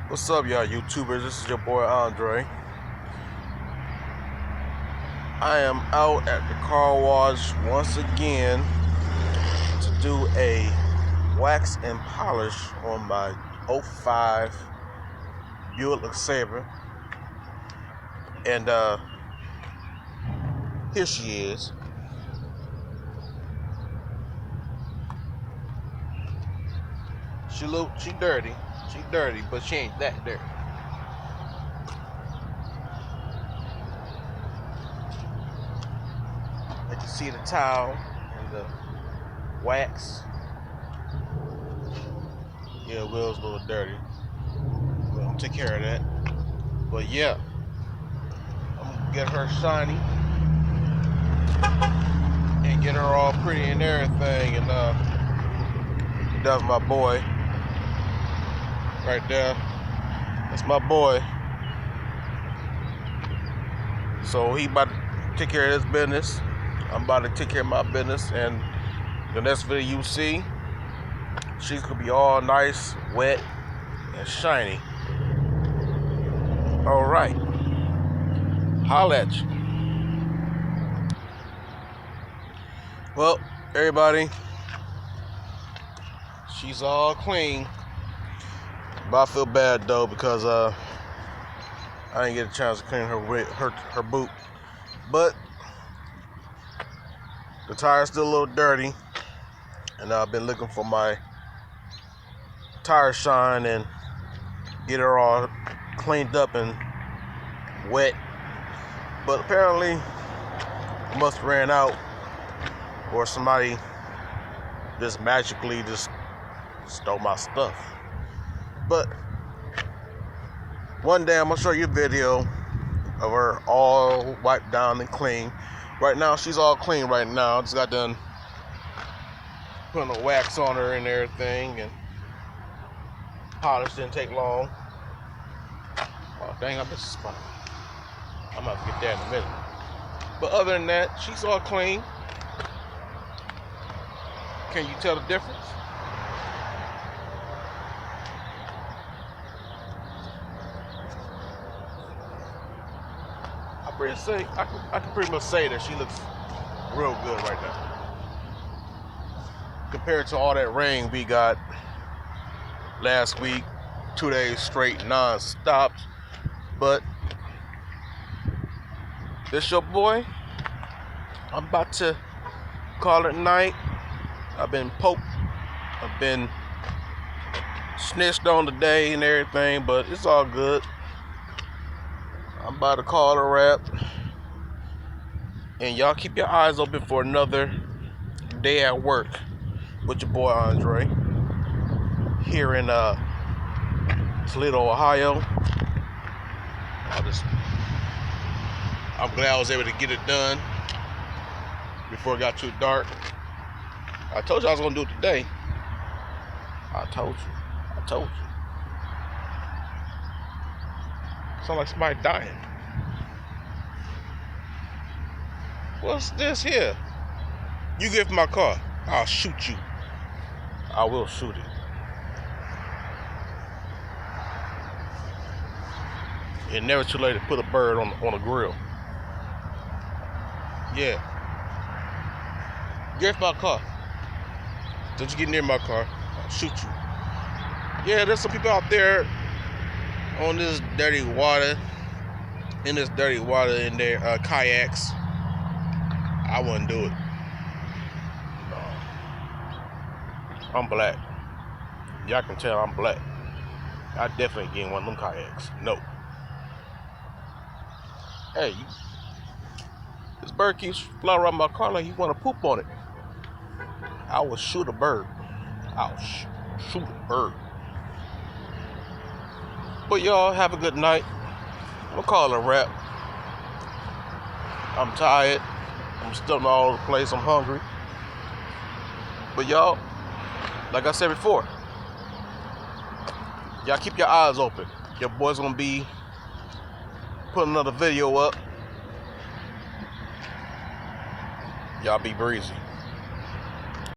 What's up, y'all YouTubers? This is your boy Andre. I am out at the car wash once again to do a wax and polish on my 05 Buick LeSabre. And here she is. She dirty. She dirty, but she ain't that dirty. You can see the towel and the wax. Yeah, wheel's a little dirty. But I'm gonna take care of that. But yeah, I'm gonna get her shiny and get her all pretty and everything. And that's my boy right there. That's my boy. So he about to take care of his business. I'm about to take care of my business, and the next video you see, she's gonna be all nice, wet, and shiny. All right, holla at you. Well, everybody, she's all clean, but I feel bad though because I didn't get a chance to clean her boot, but the tire's still a little dirty, and I've been looking for my tire shine and get her all cleaned up and wet, but apparently it must have ran out, or somebody just magically just stole my stuff. But one day I'm gonna show you a video of her all wiped down and clean. Right now she's all clean right now. Just got done putting the wax on her and everything, and polish didn't take long. Oh dang, I missed a spot. I'm gonna have to get that in a minute. But other than that, she's all clean. Can you tell the difference? I can pretty much say that she looks real good right now. Compared to all that rain we got last week, 2 days straight non-stop. But this your boy. I'm about to call it night. I've been poked, I've been snitched on today and everything, but it's all good. I'm about to call it a wrap. And y'all keep your eyes open for another day at work with your boy Andre here in Toledo, Ohio. I'm glad I was able to get it done before it got too dark. I told you I was gonna do it today. I told you. Sound like somebody dying. What's this here? You get my car, I'll shoot you. I will shoot it. It's never too late to put a bird on a grill. Yeah. Get my car. Don't you get near my car, I'll shoot you. Yeah, there's some people out there on this dirty water, in their kayaks. I wouldn't do it. No. I'm black. Y'all can tell I'm black. I definitely get in one of them kayaks. No. Hey, this bird keeps flying around my car like he want to poop on it. I will shoot a bird. I'll shoot a bird. But y'all have a good night. I'm gonna call it a wrap. I'm tired. I'm stumbling all over the place. I'm hungry. But y'all, like I said before, y'all keep your eyes open. Your boy's gonna be putting another video up. Y'all be breezy.